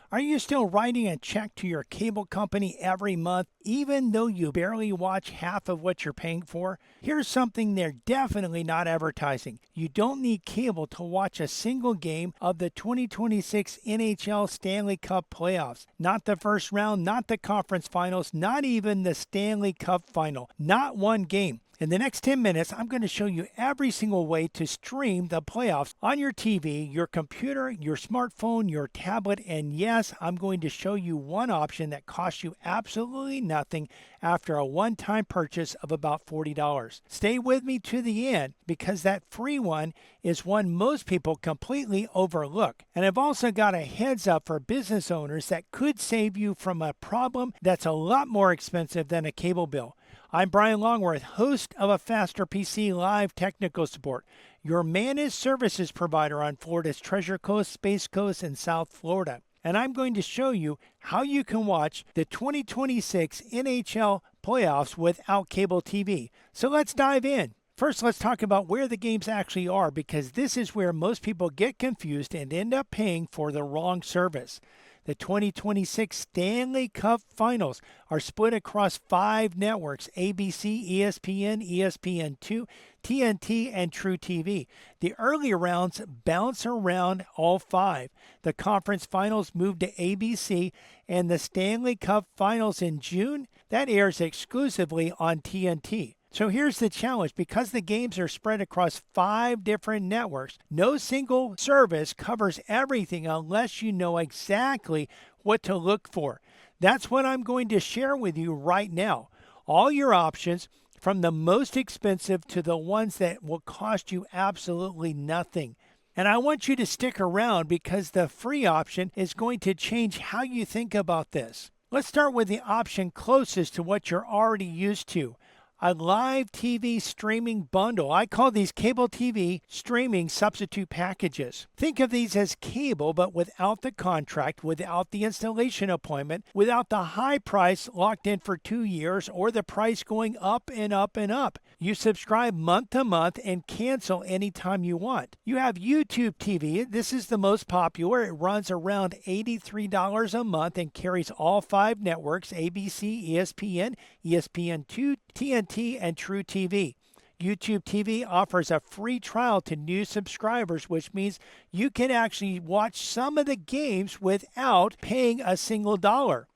Are you still writing a check to your cable company every month, even though you barely watch half of what you're paying for? Here's something they're definitely not advertising. You don't need cable to watch a single game of the 2026 NHL Stanley Cup Playoffs. Not the first round, not the conference finals, not even the Stanley Cup final. Not one game. In the next 10 minutes, I'm going to show you every single way to stream the playoffs on your TV, your computer, your smartphone, your tablet, and yes, I'm going to show you one option that costs you absolutely nothing after a one-time purchase of about $40. Stay with me to the end because that free one is one most people completely overlook. And I've also got a heads up for business owners that could save you from a problem that's a lot more expensive than a cable bill. I'm Bryan Longworth, host of a Faster PC Live Technical Support, your managed services provider on Florida's Treasure Coast, Space Coast, and South Florida. And I'm going to show you how you can watch the 2026 NHL Playoffs without cable TV. So let's dive in. First, let's talk about where the games actually are because this is where most people get confused and end up paying for the wrong service. The 2026 Stanley Cup Finals are split across 5 networks: ABC, ESPN, ESPN2, TNT, and TruTV. The early rounds bounce around all 5. The conference finals move to ABC, and the Stanley Cup Finals in June, that airs exclusively on TNT. So here's the challenge. Because the games are spread across 5 different networks, no single service covers everything unless you know exactly what to look for. That's what I'm going to share with you right now. All your options, from the most expensive to the ones that will cost you absolutely nothing. And I want you to stick around because the free option is going to change how you think about this. Let's start with the option closest to what you're already used to. A live TV streaming bundle. I call these cable TV streaming substitute packages. Think of these as cable, but without the contract, without the installation appointment, without the high price locked in for 2 years or the price going up and up and up. You subscribe month to month and cancel anytime you want. You have YouTube TV. This is the most popular. It runs around $83 a month and carries all 5 networks: ABC, ESPN, ESPN2, TNT, and TruTV. YouTube TV offers a free trial to new subscribers, which means you can actually watch some of the games without paying a single dollar.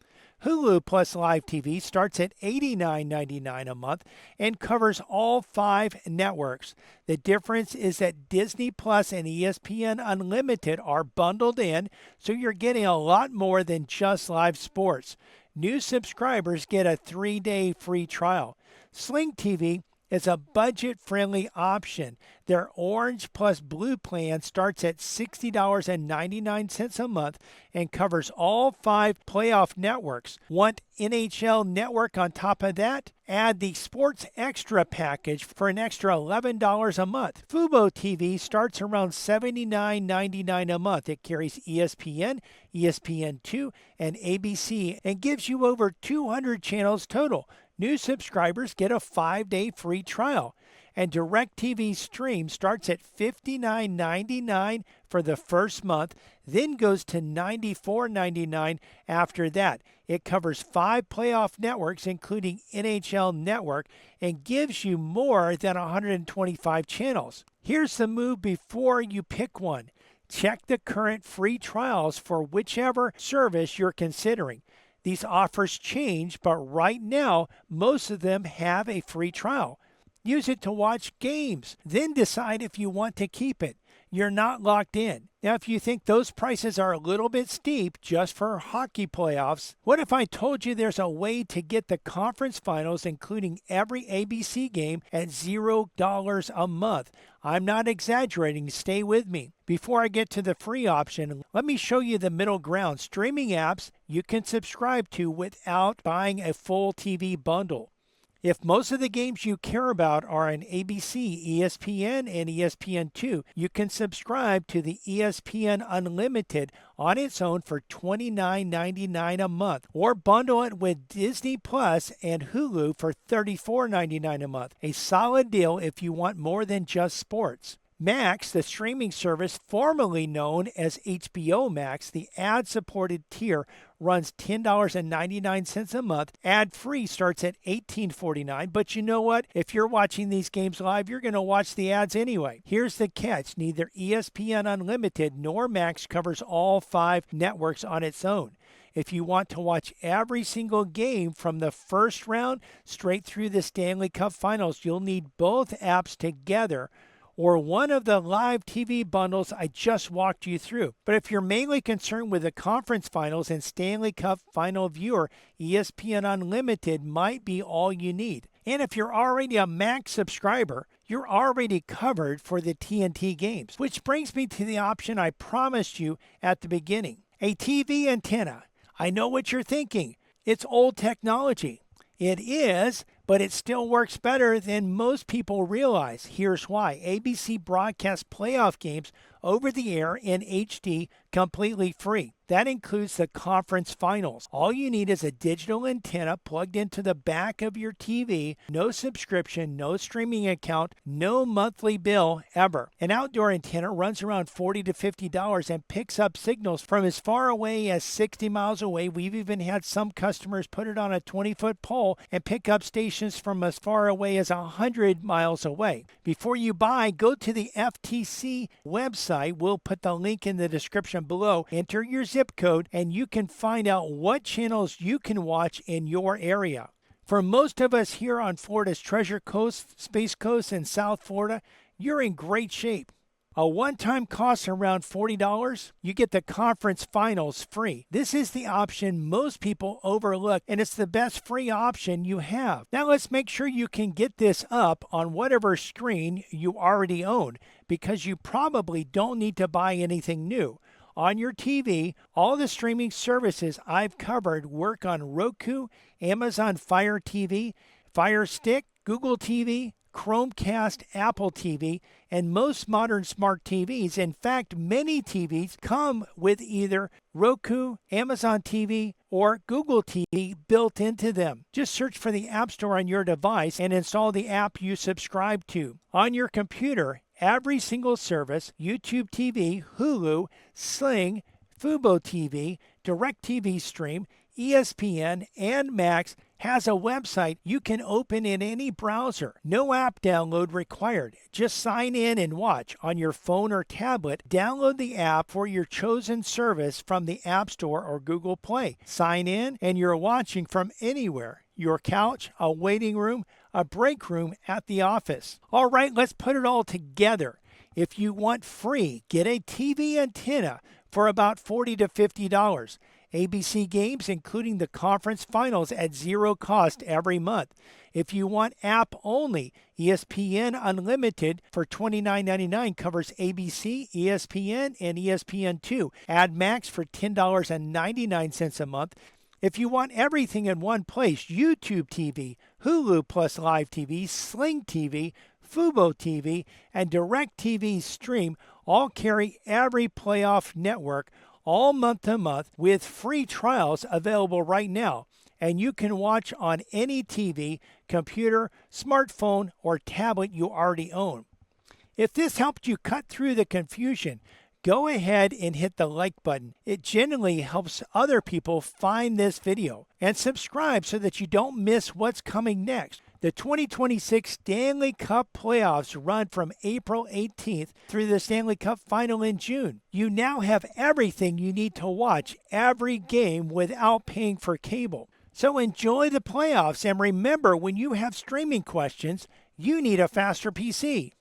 Hulu Plus Live TV starts at $89.99 a month and covers all 5 networks. The difference is that Disney Plus and ESPN Unlimited are bundled in, so you're getting a lot more than just live sports. New subscribers get a 3-day free trial. Sling TV is a budget-friendly option. Their orange plus blue plan starts at $60.99 a month and covers all 5 playoff networks. Want NHL Network on top of that? Add the Sports Extra package for an extra $11 a month. FuboTV starts around $79.99 a month. It carries ESPN, ESPN2, and ABC and gives you over 200 channels total. New subscribers get a 5-day free trial. And DirecTV Stream starts at $59.99 for the first month, then goes to $94.99 after that. It covers 5 playoff networks, including NHL Network, and gives you more than 125 channels. Here's the move before you pick one. Check the current free trials for whichever service you're considering. These offers change, but right now, most of them have a free trial. Use it to watch games, then decide if you want to keep it. You're not locked in. Now, if you think those prices are a little bit steep just for hockey playoffs, what if I told you there's a way to get the conference finals, including every ABC game, at $0 a month? I'm not exaggerating. Stay with me. Before I get to the free option, let me show you the middle ground. Streaming apps you can subscribe to without buying a full TV bundle. If most of the games you care about are on ABC, ESPN, and ESPN2, you can subscribe to the ESPN Unlimited on its own for $29.99 a month, or bundle it with Disney Plus and Hulu for $34.99 a month. A solid deal if you want more than just sports. Max, the streaming service formerly known as HBO Max, the ad-supported tier, runs $10.99 a month. Ad-free starts at $18.49. But you know what? If you're watching these games live, you're going to watch the ads anyway. Here's the catch. Neither ESPN Unlimited nor Max covers all 5 networks on its own. If you want to watch every single game from the first round straight through the Stanley Cup Finals, you'll need both apps together or one of the live TV bundles I just walked you through. But if you're mainly concerned with the conference finals and Stanley Cup final viewer, ESPN Unlimited might be all you need. And if you're already a Max subscriber, you're already covered for the TNT games. Which brings me to the option I promised you at the beginning. A TV antenna. I know what you're thinking. It's old technology. It is, but it still works better than most people realize. Here's why. ABC broadcasts playoff games over the air in HD completely free. That includes the conference finals. All you need is a digital antenna plugged into the back of your TV. No subscription, no streaming account, no monthly bill ever. An outdoor antenna runs around $40 to $50 and picks up signals from as far away as 60 miles away. We've even had some customers put it on a 20-foot pole and pick up stations from as far away as 100 miles away. Before you buy, go to the FTC website. We'll put the link in the description below. Enter your zip code and you can find out what channels you can watch in your area. For most of us here on Florida's Treasure Coast, Space Coast, and South Florida, you're in great shape. A one-time cost around $40, you get the conference finals free. This is the option most people overlook, and it's the best free option you have. Now let's make sure you can get this up on whatever screen you already own, because you probably don't need to buy anything new. On your TV, all the streaming services I've covered work on Roku, Amazon Fire TV, Fire Stick, Google TV, Chromecast, Apple TV, and most modern smart TVs. In fact, many TVs come with either Roku, Amazon TV, or Google TV built into them. Just search for the App Store on your device and install the app you subscribe to. On your computer, every single service, YouTube TV, Hulu, Sling, FuboTV, DirecTV Stream, ESPN, and Max has a website you can open in any browser. No app download required. Just sign in and watch on your phone or tablet. Download the app for your chosen service from the App Store or Google Play. Sign in and you're watching from anywhere. Your couch, a waiting room, a break room at the office. All right, let's put it all together. If you want free, get a TV antenna for about $40 to $50. ABC games, including the conference finals, at zero cost every month. If you want app only, ESPN Unlimited for $29.99 covers ABC, ESPN, and ESPN2. Add Max for $10.99 a month. If you want everything in one place, YouTube TV, Hulu Plus Live TV, Sling TV, FuboTV, and DirecTV Stream all carry every playoff network all month to month with free trials available right now. And you can watch on any TV, computer, smartphone, or tablet you already own. If this helped you cut through the confusion, go ahead and hit the like button. It genuinely helps other people find this video. And subscribe so that you don't miss what's coming next. The 2026 Stanley Cup Playoffs run from April 18th through the Stanley Cup Final in June. You now have everything you need to watch every game without paying for cable. So enjoy the playoffs, and remember, when you have streaming questions, you need a faster PC.